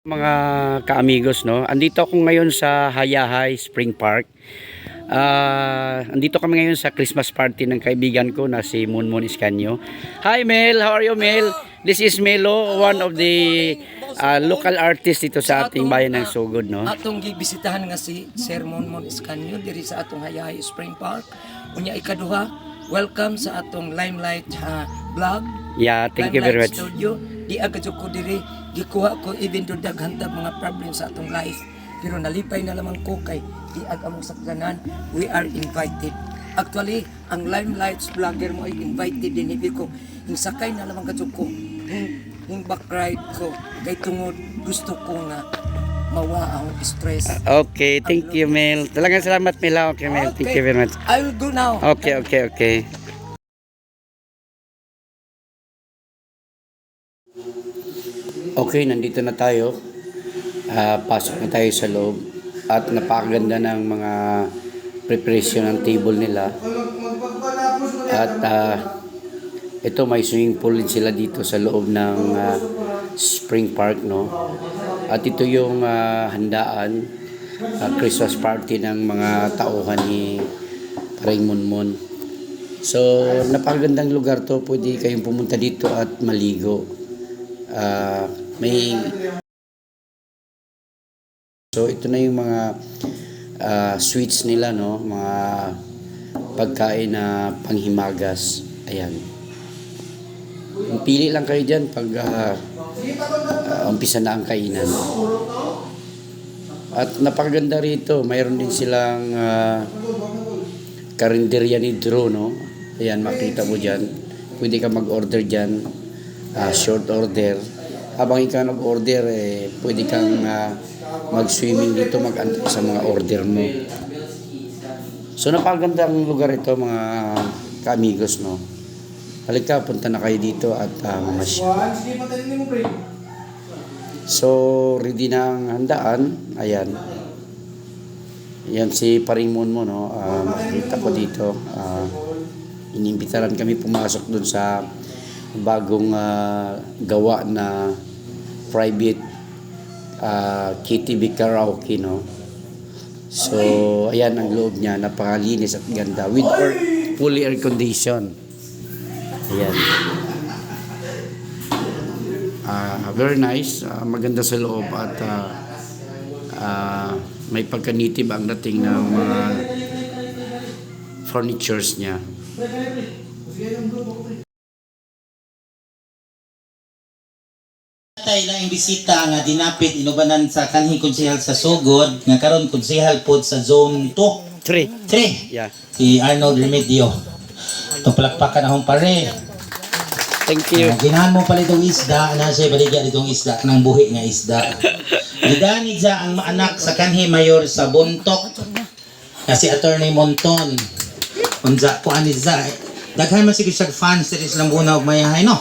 Mga kaamigos, no? Andito ako ngayon sa Hayahay Spring Park. Andito kami ngayon sa Christmas party ng kaibigan ko na si Monmon Iscanio. Hi Mel, how are you Mel? This is Melo, one of the local artists dito sa ating bayan ng Sugod, no? Atong gibisitahan nga si Sir Monmon Iscanio diri sa atong Hayahay Spring Park. Unya ikaduha, welcome sa atong Limelight vlog. Yeah, thank you very much. Studio. Di agad ko diri gikuha ko even do daghan ta mga problem sa atong life. Pero nalipay na lamang ko kay di ag among sakdanan. We are invited. Actually, ang Limelight vlogger mo ay invited din ibig ko. Yung sakay na lamang kadto ko. Yung back ride ko kay tungod gusto ko nga mawa ang stress. Okay, thank you Mel. Talagang salamat Mel. Okay Mel, thank you very much. I will go now. Okay. Okay, nandito na tayo. Pasok na tayo sa loob. At napakaganda ng mga preparation ng table nila. At ito may swimming pool din sila dito sa loob ng Spring Park, no? At ito yung handaan, Christmas party ng mga tauhan ni Paring Monmon. So, napakagandang lugar to. Pwede kayong pumunta dito at maligo. So ito na yung mga sweets nila, no, mga pagkain na panghimagas. Ayan, pili lang kayo dyan pag umpisa na ang kainan. At napakaganda rito, mayroon din silang karinderya ni Drew, no. Ayan, makita mo dyan, pwede ka mag-order dyan, short order. Habang ikaw nag-order, pwede kang mag-swimming dito, mag-antay sa mga order mo. So napakagandang lugar ito mga ka-amigos, no. Halika, punta na kayo dito at mamasyal. So ready na ang handaan. Ayan. Yan si Paring Monmon, no. Makita ko dito. Inimbitaran kami pumasok dun sa bagong gawa na private KTV karaoke, no. So ayan ang loob niya, napakalinis at ganda with fully air condition. Ayan, very nice, maganda sa loob at may pagkanitib ang dating ng mga furnitures niya. Tay lang yung bisita nga dinapit inubanan sa kanhi konsehal sa Sugod nga karon konsehal pod sa zone 2. 3. Yeah. Si Arnold Remedio. Itong palakpakan akong pare. Thank you. Ginahan mo pala itong isda, na siya baligya itong isda, kanang buhi nga isda. Gidanid siya ang maanak sa kanhi mayor sa Buntok. Kasi Attorney Monton. Unsa po ani siya. Daghan man siguro siya fans diri sa Lambuna ug Mayahay, no?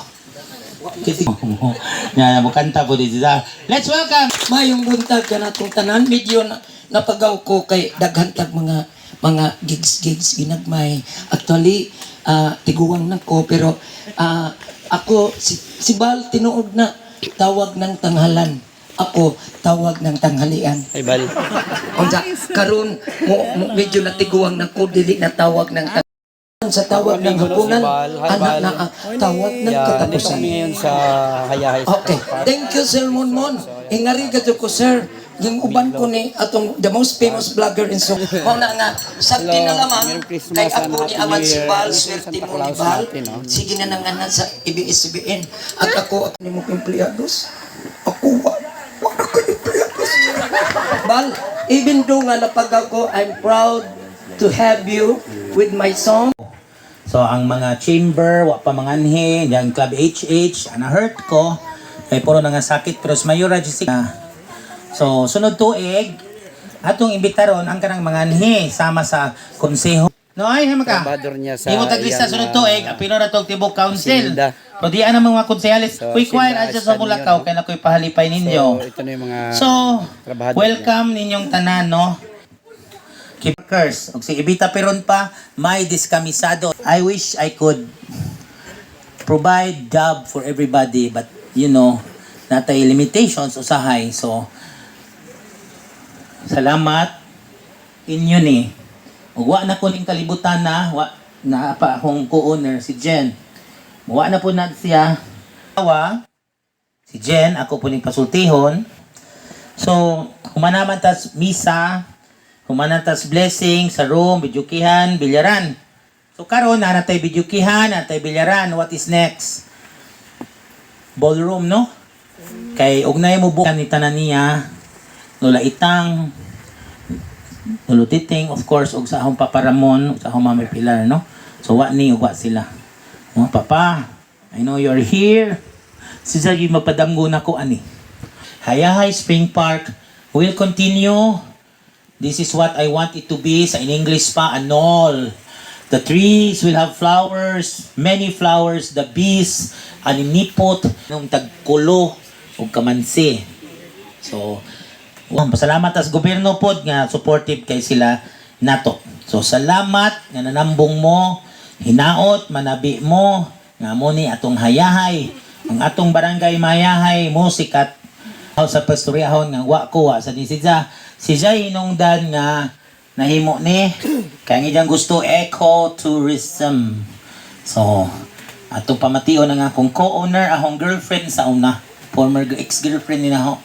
Yan, bukanta po dito. Let's welcome! Mayong buntag ka na itong tanan. Medyo napagaw ko kay daghantag mga gigs ginagmay. Actually, tiguang na ko. Pero ako, si Bal, tinuod na tawag ng tanghalan. Ako, tawag ng tanghalian. Ay, Bal. Unsa karon medyo natiguang na ko, dili na tawag ng tanghalan. Sa tawag ng hapunan, anak na tawag ng katapusan. Kami ngayon sa Hayahay. Okay, thank you Sir Monmon. Ingari ka ko sir. Yung uban ko ni atong the most famous vlogger in Sugod. Kung na nga, sakti na lamang, kay ako ni Aman si Bal, swerte mo ni Bal. Sige na nanganan sa ABS-CBN. At ako ni mo emplyados. Ako, wala ka emplyados. Bal, even though nga napag ako, I'm proud to have you with my song. So ang mga chamber, wa pa manganhi, yung Club HH, na-hurt ko. Kay puro na nga sakit, pero sa Mayura Jessica. So sunod tuig, atong imbitaron ang kanang manganhi sama sa konseho. No ay maka. Trabador niya sa Imo taglista sunod tuig, apilo na tong tibok council. Sinda. Pero di ana mga konsehalis, So, quick quiet Sinda, adjust sa Bulacau kay nakoy pahalipay ninyo. So ito na yung mga So, trabahador welcome ninyong tanan, no? Keepers, og si Ibita Peron pa, may diskamisado. I wish I could provide job for everybody, but you know, natay limitations usahay. So salamat inyo ni. Ug wa na ko ning kalibutan na pa akong co-owner si Jen. Wa na po na siya. Si Jen, ako po ning pasultihon. So, humanaman tas misa, humanan tas blessing sa room, bidyukihan, bilyaran. So karon na natay bidyukihan, natay bilyaran. What is next? Ballroom, no? Kay ugnay mo bukan ni tanan niya, Lola Itang, Lolo Titing, of course, ug sa akong Papa Ramon, ug sa akong Mama Pilar, no? So wa ni ug wa sila. Oh, Papa, I know you're here. Sige, magpadamgo na ko ani. Hayahay Spring Park will continue. This is what I want it to be. Sa in English pa, anol. The trees will have flowers, many flowers, the bees, aninipot, ng tagkulo, o kamansi. So, pasalamat as gobyerno pod nga supportive kay sila nato. So, salamat nga nanambong mo, hinaot, manabi mo, nga mo ni atong hayahay, ang atong barangay mayahay, mo sikat sa pastoryahon nga wa sa disidya. Si Jay hinungdan nga nahimo ni kaya nga gusto ecotourism. So atong pamation nga akong co-owner, akong girlfriend sa una, former ex-girlfriend ni na ho.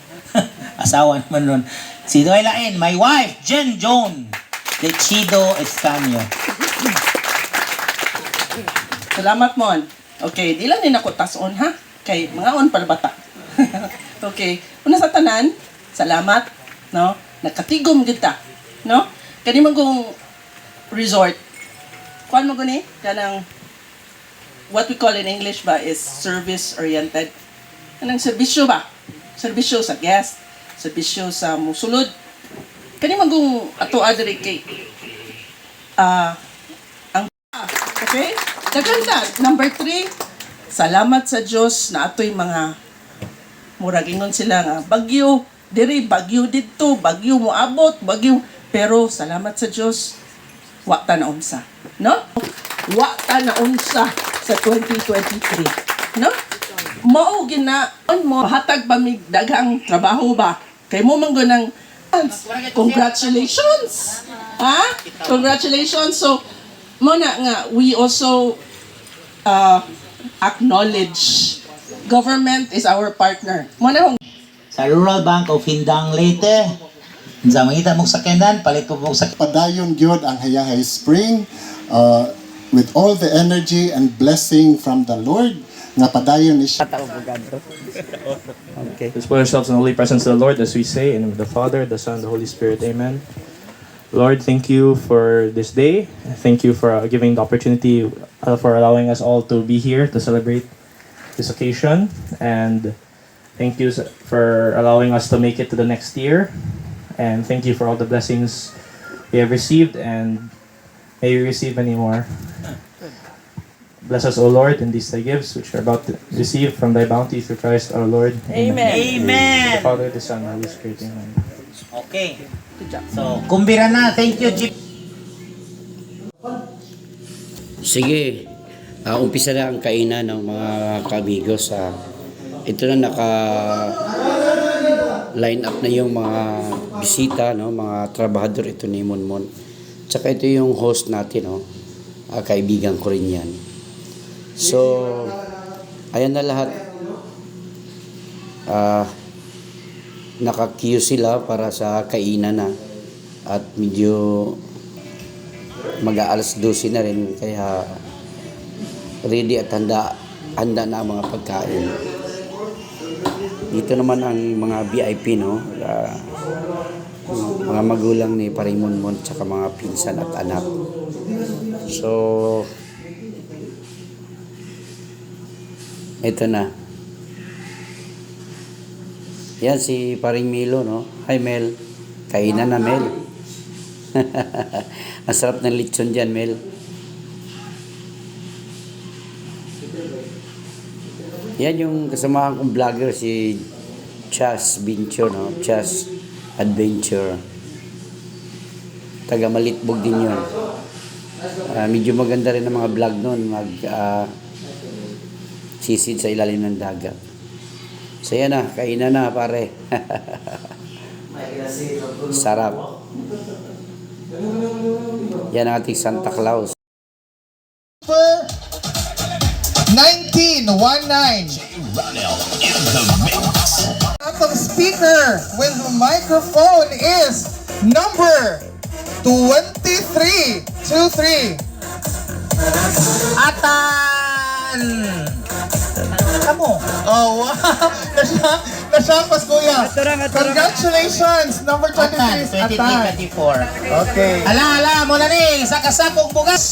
Asawa naman ron. Si Doy Lain, my wife, Jen Joan de Chido Estanio. Salamat mon. Okay, di lang din ako tason ha. Kay mga on palbata. Okay, una sa tanan, salamat, no? Nakatigom kita, no? Kani man kong resort. Kuan mo gani? Kanang what we call in English ba is service oriented. Kanang serbisyo ba? Serbisyo sa guest, serbisyo sa musulod. Kani man kong ato adiri kay okay? Daganda, number 3, salamat sa Diyos na ato'y mga murag ingon sila nga bagyo, diri bagyo dito, bagyo mo abot, bagyo. Pero salamat sa Diyos, wa ta na unsa, no? Wa ta na unsa sa 2023, no? Mao ginaon mo hatag pa mig daghang trabaho ba? Kay mo man gunang congratulations. Ha? Congratulations. So mo na nga we also acknowledge government is our partner. Mo na Sa Rural Bank of Hindang Leyte, sa mangita mong sakyanan, palit po mong sakyanan. Padayon gyud ang Hayahay Spring with all the energy and blessing from the Lord nga padayon ni siya. Let's put ourselves in the holy presence of the Lord as we say, in the name of the Father, the Son, the Holy Spirit. Amen. Lord, thank you for this day. Thank you for giving the opportunity, for allowing us all to be here to celebrate this occasion. And thank you for allowing us to make it to the next year. And thank you for all the blessings we have received, and may we receive many more. Bless us, O Lord, in these thy gifts, which we are about to receive from thy bounty through Christ our Lord. Amen. Amen! The Father, the Son, and the Holy Spirit. Amen. Okay. So, kumbira na. Thank you, Jeep. Sige, umpisa na ang kainan ng mga kaamigos. Ito na line up na yung mga bisita, no, mga trabahador ito ni Monmon. Tsaka ito yung host natin, no. Kaibigan ko rin yan. So, ayan na lahat. Naka-queue sila para sa kainan na. At medyo mag-aalas 12 na rin, kaya ready at handa na ang mga pagkain. Dito naman ang mga VIP, no? Mga magulang ni Paring Monmon tsaka mga pinsan at anak. So, ito na. Yan si Paring Milo, no? Hi Mel. Kainan na Mel. Ang sarap ng lechon dyan, Mel. Yan yung kasamahan kong vlogger, si Chas Venture, no? Chas Adventure. Taga Malitbog din yun. Medyo maganda rin ang mga vlog nun. Sisid sa ilalim ng dagat. So yan na, kainan na pare. Sarap. Yan ang ating Santa Claus. 1919. Atong speaker with the microphone is number 23. Atan! Kamu? Oh, wow. Nasyapas, kuya. Congratulations, number 23 Atan, is Atan. 23-24. Okay. Ala, mula ni, sa kasakong bugas.